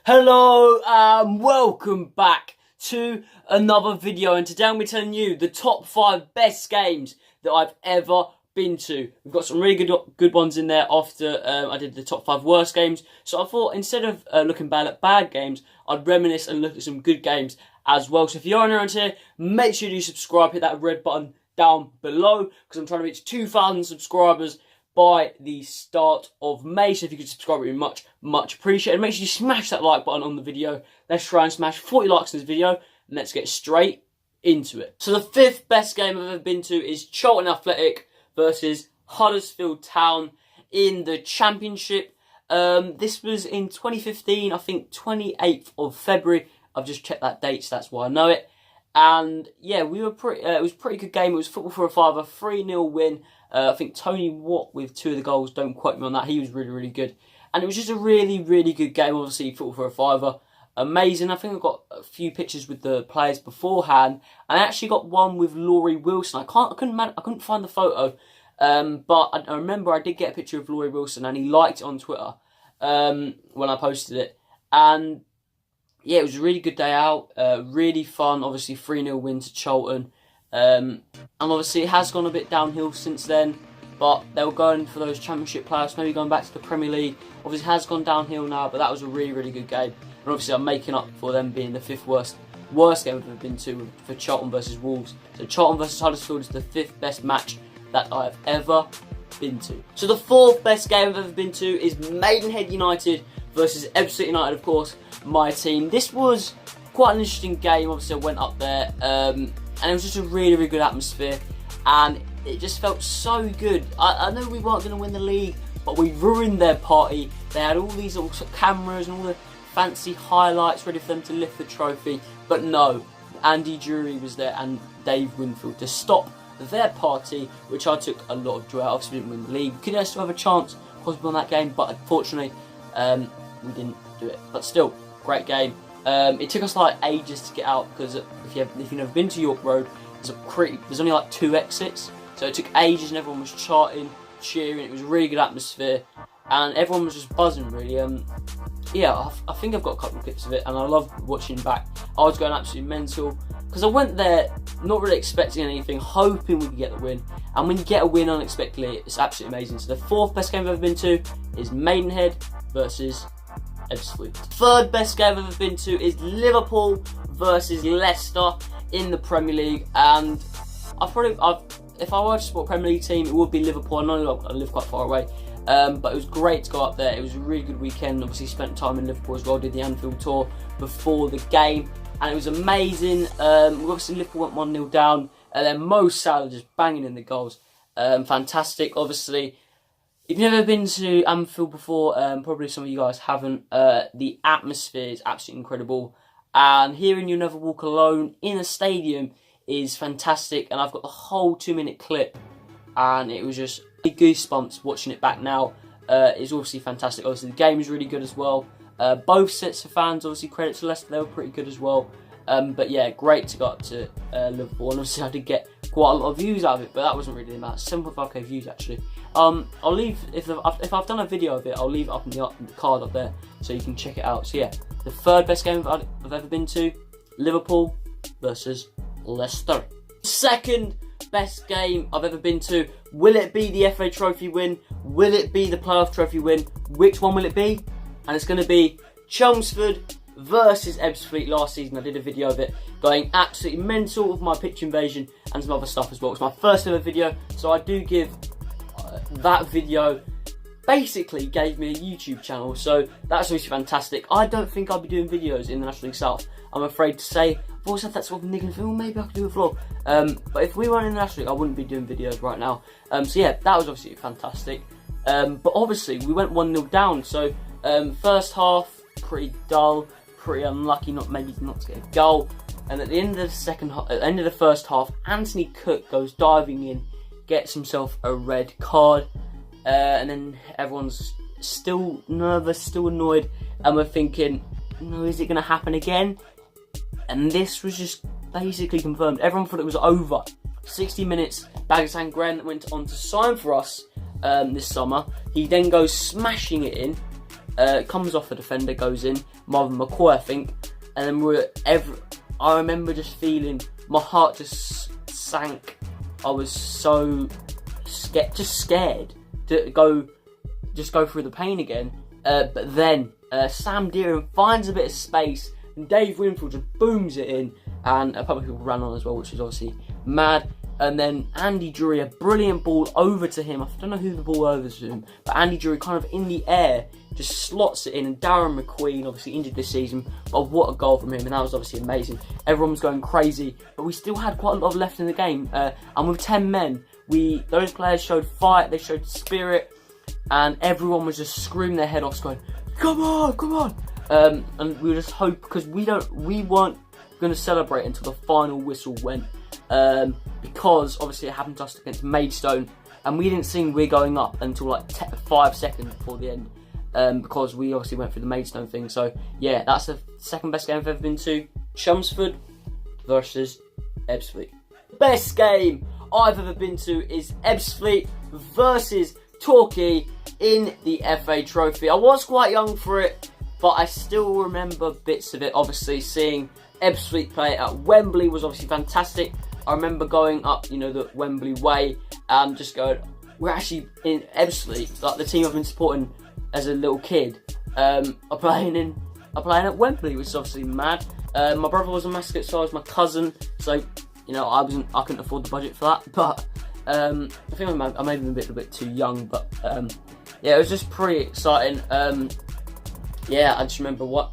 Hello and welcome back to another video, and today I'm going to be telling you the top 5 best games that I've ever been to. We've got some really good ones in there after I did the top 5 worst games, so I thought instead of looking bad at bad games, I'd reminisce and look at some good games as well. So if you're new around here, make sure you subscribe, hit that red button down below, because I'm trying to reach 2,000 subscribers by the start of May. So if you could subscribe, it would be much appreciated. Make sure you smash that like button on the video. Let's try and smash 40 likes in this video, and let's get straight into it. So the 5th best game I've ever been to is Charlton Athletic versus Huddersfield Town in the Championship. This was in 2015, I think 28th of February. I've just checked that date, so that's why I know it. And yeah, we were it was a pretty good game. It was football for a fiver, 3-0 win. I think Tony Watt with 2 of the goals. Don't quote me on that. He was really good. And it was just a really good game. Obviously, football for a fiver. Amazing. I think I've got a few pictures with the players beforehand. And I actually got one with Laurie Wilson. I couldn't find the photo. But I remember I did get a picture of Laurie Wilson, and he liked it on Twitter when I posted it. And yeah, it was a really good day out. Really fun. Obviously, 3-0 win to Charlton. And obviously it has gone a bit downhill since then, but they were going for those Championship playoffs, maybe going back to the Premier League. Obviously it has gone downhill now, but that was a really good game. And obviously I'm making up for them being the 5th worst game I've ever been to for Charlton versus Wolves. So Charlton versus Huddersfield is the 5th best match that I've ever been to. So the 4th best game I've ever been to is Maidenhead United versus Ipswich United, of course, my team. This was quite an interesting game. Obviously I went up there, and it was just a really good atmosphere, and it just felt so good. I know we weren't going to win the league, but we ruined their party. They had all these little cameras and all the fancy highlights ready for them to lift the trophy, but no, Andy Drury was there and Dave Winfield to stop their party, which I took a lot of joy out of. Obviously we didn't win the league. We could still have a chance possibly on that game, but unfortunately we didn't do it. But still, great game. It took us like ages to get out, because if you've never been to York Road, there's only like 2 exits, so it took ages, and everyone was cheering. It was a really good atmosphere, and everyone was just buzzing really. Yeah, I think I've got a couple of clips of it, and I love watching back. I was going absolutely mental, because I went there not really expecting anything, hoping we could get the win, and when you get a win unexpectedly, it's absolutely amazing. So the 4th best game I've ever been to is Maidenhead versus Ipswich. 3rd best game I've ever been to is Liverpool versus Leicester in the Premier League, and if I were to support a Premier League team, it would be Liverpool. I know I live quite far away, but it was great to go up there. It was a really good weekend. Obviously spent time in Liverpool as well, did the Anfield tour before the game, and it was amazing. Obviously Liverpool went 1-0 down, and then Mo Salah just banging in the goals. Fantastic. Obviously, if you've never been to Anfield before, probably some of you guys haven't, the atmosphere is absolutely incredible, and hearing You Never Walk Alone in a stadium is fantastic, and I've got the whole 2-minute clip, and it was just goosebumps watching it back now. It's obviously fantastic. Obviously the game is really good as well. Both sets of fans, obviously credit to Leicester, they were pretty good as well. But yeah, great to go up to Liverpool, and obviously I did get quite a lot of views out of it, but that wasn't really the amount. 7.5k views actually. I'll leave, if I've done a video of it, I'll leave it up in the card up there so you can check it out. So yeah, the 3rd best game I've ever been to, Liverpool versus Leicester. 2nd best game I've ever been to. Will it be the FA Trophy win? Will it be the playoff trophy win? Which one will it be? And it's going to be Chelmsford versus Ipswich. Last season I did a video of it, going absolutely mental with my pitch invasion and some other stuff as well. It's my first ever video, so I do give that video basically gave me a YouTube channel, so that's obviously fantastic. I don't think I'll be doing videos in the National League South, I'm afraid to say. I've always had that sort of niggling feeling, maybe I could do a vlog. But if we weren't in the National League, I wouldn't be doing videos right now. So yeah, that was obviously fantastic. But obviously we went 1-0 down, so first half pretty dull, pretty unlucky not to get a goal. And at the end of the first half, Anthony Cook goes diving in, gets himself a red card, and then everyone's still nervous, still annoyed, and we're thinking, no, is it going to happen again? And this was just basically confirmed. Everyone thought it was over. 60 minutes, Bagsan Grant went on to sign for us this summer. He then goes smashing it in, It comes off a defender, goes in. Marvin McCoy, I think. And then I remember just feeling my heart just sank. I was so scared to go through the pain again. But then Sam Deering finds a bit of space, and Dave Winfield just booms it in, and a couple of people ran on as well, which is obviously mad. And then Andy Drury, a brilliant ball over to him. I don't know who the ball over to him, but Andy Drury kind of in the air just slots it in. And Darren McQueen, obviously injured this season, but what a goal from him, and that was obviously amazing. Everyone was going crazy, but we still had quite a lot left in the game. And with 10 men, those players showed fight, they showed spirit, and everyone was just screaming their head off, going, "Come on, come on!" And we just hope, because we weren't going to celebrate until the final whistle went. Because obviously it happened to us against Maidstone, and we didn't think we were going up until like 5 seconds before the end, because we obviously went through the Maidstone thing. So yeah, that's the second best game I've ever been to. Chelmsford versus Ebbsfleet. Best game I've ever been to is Ebbsfleet versus Torquay in the FA Trophy. I was quite young for it, but I still remember bits of it. Obviously seeing Ebbsfleet play at Wembley was obviously fantastic. I remember going up, the Wembley way, and just going, we're actually in Ebbsfleet, like the team I've been supporting as a little kid, are playing at Wembley, which is obviously mad. My brother was a mascot, so was my cousin, so I couldn't afford the budget for that. But I think I may have been a bit too young, but yeah, it was just pretty exciting. Yeah, I just remember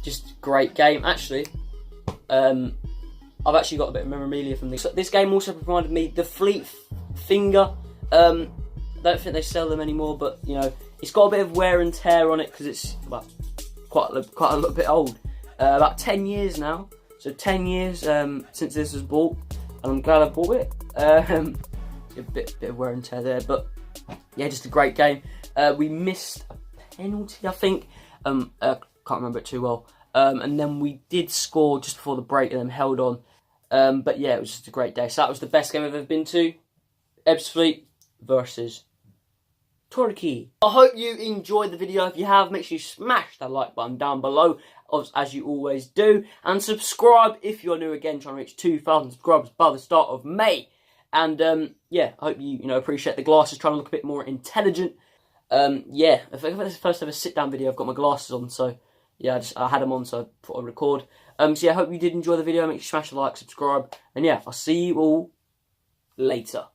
just great game actually. I've actually got a bit of memorabilia from this. So this game also provided me the Fleet Finger. I don't think they sell them anymore, but it's got a bit of wear and tear on it because it's quite a little bit old. About 10 years now. So 10 years since this was bought, and I'm glad I bought it. A bit of wear and tear there, but yeah, just a great game. We missed a penalty, I think. Can't remember it too well. And then we did score just before the break and then held on. But yeah, it was just a great day. So that was the best game I've ever been to. Ebbsfleet versus Torquay. I hope you enjoyed the video. If you have, make sure you smash that like button down below, as you always do. And subscribe if you're new again, trying to reach 2,000 subscribers by the start of May. And yeah, I hope you appreciate the glasses, trying to look a bit more intelligent. Yeah, I think this is the first ever sit-down video. I've got my glasses on, so yeah, I had them on, so I thought I'd record. So yeah, I hope you did enjoy the video. Make sure you smash the like, subscribe, and yeah, I'll see you all later.